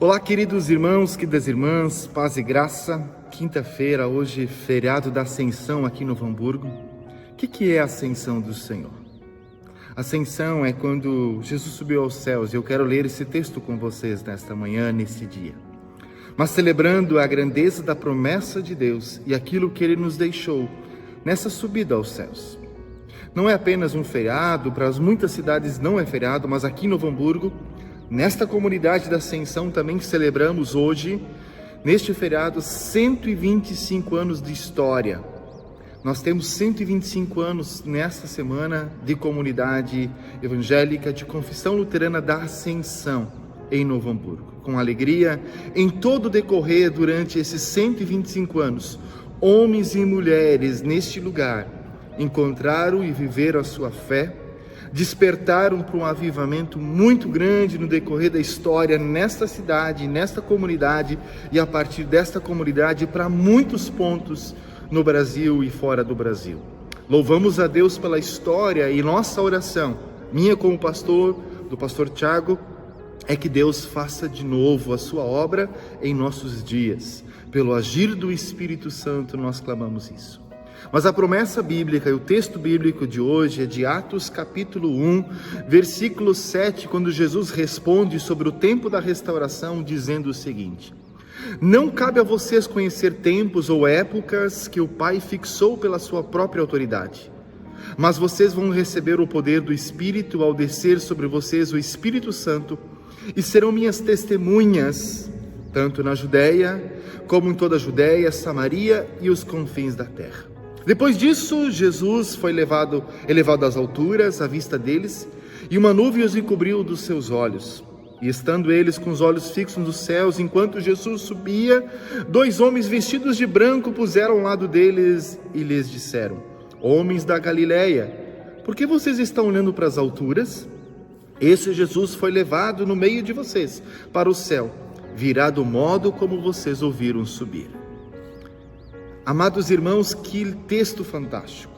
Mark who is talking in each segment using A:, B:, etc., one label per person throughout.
A: Olá, queridos irmãos, queridas irmãs, paz e graça. Quinta-feira, hoje, feriado da Ascensão aqui no Novo Hamburgo. O que é a Ascensão do Senhor? Ascensão é quando Jesus subiu aos céus. Eu quero ler esse texto com vocês nesta manhã, nesse dia. Mas celebrando a grandeza da promessa de Deus e aquilo que Ele nos deixou nessa subida aos céus. Não é apenas um feriado, para muitas cidades não é feriado, mas aqui no Novo Hamburgo, nesta comunidade da Ascensão também celebramos hoje, neste feriado, 125 anos de história. Nós temos 125 anos nesta semana de comunidade evangélica de confissão luterana da Ascensão em Novo Hamburgo. Com alegria, em todo o decorrer durante esses 125 anos, homens e mulheres neste lugar encontraram e viveram a sua fé, despertaram para um avivamento muito grande no decorrer da história nesta cidade, nesta comunidade e a partir desta comunidade para muitos pontos no Brasil e fora do Brasil. Louvamos a Deus pela história e nossa oração, minha como pastor, do pastor Tiago, é que Deus faça de novo a sua obra em nossos dias. Pelo agir do Espírito Santo nós clamamos isso. Mas a promessa bíblica e o texto bíblico de hoje é de Atos capítulo 1, versículo 7, quando Jesus responde sobre o tempo da restauração, dizendo o seguinte: não cabe a vocês conhecer tempos ou épocas que o Pai fixou pela sua própria autoridade, mas vocês vão receber o poder do Espírito ao descer sobre vocês o Espírito Santo e serão minhas testemunhas, tanto na Judéia como em toda a Judéia, Samaria e os confins da terra. Depois disso, Jesus foi elevado às alturas, à vista deles, e uma nuvem os encobriu dos seus olhos. E estando eles com os olhos fixos nos céus, enquanto Jesus subia, dois homens vestidos de branco puseram ao lado deles e lhes disseram: homens da Galileia, por que vocês estão olhando para as alturas? Esse Jesus foi levado no meio de vocês para o céu, virá do modo como vocês ouviram subir. Amados irmãos, que texto fantástico.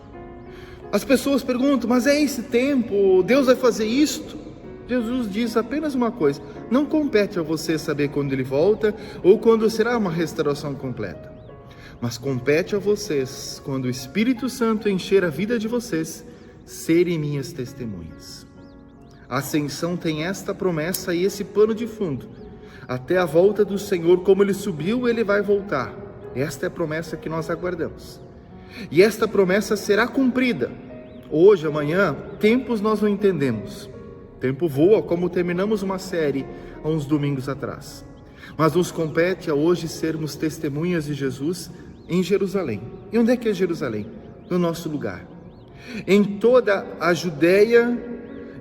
A: As pessoas perguntam, mas é esse tempo? Deus vai fazer isto? Jesus diz apenas uma coisa: não compete a você saber quando Ele volta ou quando será uma restauração completa. Mas compete a vocês, quando o Espírito Santo encher a vida de vocês, serem minhas testemunhas. A Ascensão tem esta promessa e esse pano de fundo. Até a volta do Senhor, como Ele subiu, Ele vai voltar. Esta é a promessa que nós aguardamos. E esta promessa será cumprida. Hoje, amanhã, tempos nós não entendemos. O tempo voa, como terminamos uma série há uns domingos atrás. Mas nos compete a hoje sermos testemunhas de Jesus em Jerusalém. E onde é que é Jerusalém? No nosso lugar. Em toda a Judéia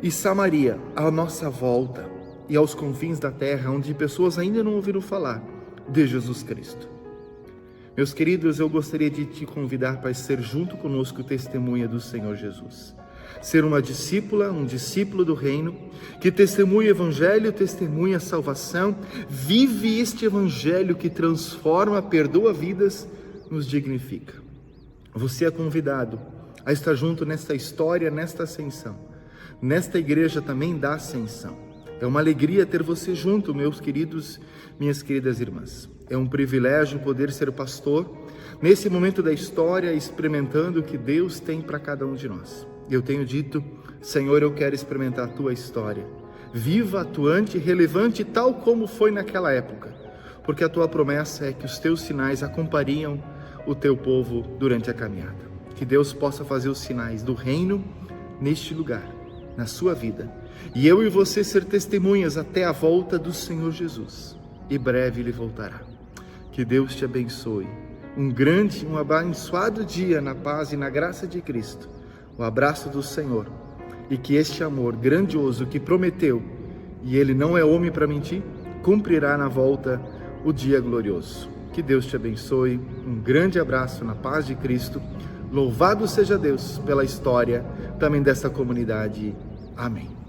A: e Samaria, à nossa volta, e aos confins da terra, onde pessoas ainda não ouviram falar de Jesus Cristo. Meus queridos, eu gostaria de te convidar para ser junto conosco testemunha do Senhor Jesus. Ser uma discípula, um discípulo do reino, que testemunha o Evangelho, testemunha a salvação, vive este Evangelho que transforma, perdoa vidas, nos dignifica. Você é convidado a estar junto nesta história, nesta ascensão, nesta igreja também da Ascensão. É uma alegria ter você junto, meus queridos, minhas queridas irmãs. É um privilégio poder ser pastor nesse momento da história, experimentando o que Deus tem para cada um de nós. Eu tenho dito: Senhor, eu quero experimentar a Tua história, viva, atuante, relevante, tal como foi naquela época, porque a Tua promessa é que os Teus sinais acompanham o Teu povo durante a caminhada. Que Deus possa fazer os sinais do reino neste lugar, na sua vida, e eu e você ser testemunhas até a volta do Senhor Jesus, e breve Ele voltará. Que Deus te abençoe. Um abençoado dia na paz e na graça de Cristo. O abraço do Senhor. E que este amor grandioso que prometeu, e Ele não é homem para mentir, cumprirá na volta o dia glorioso. Que Deus te abençoe. Um grande abraço na paz de Cristo. Louvado seja Deus pela história também dessa comunidade. Amém.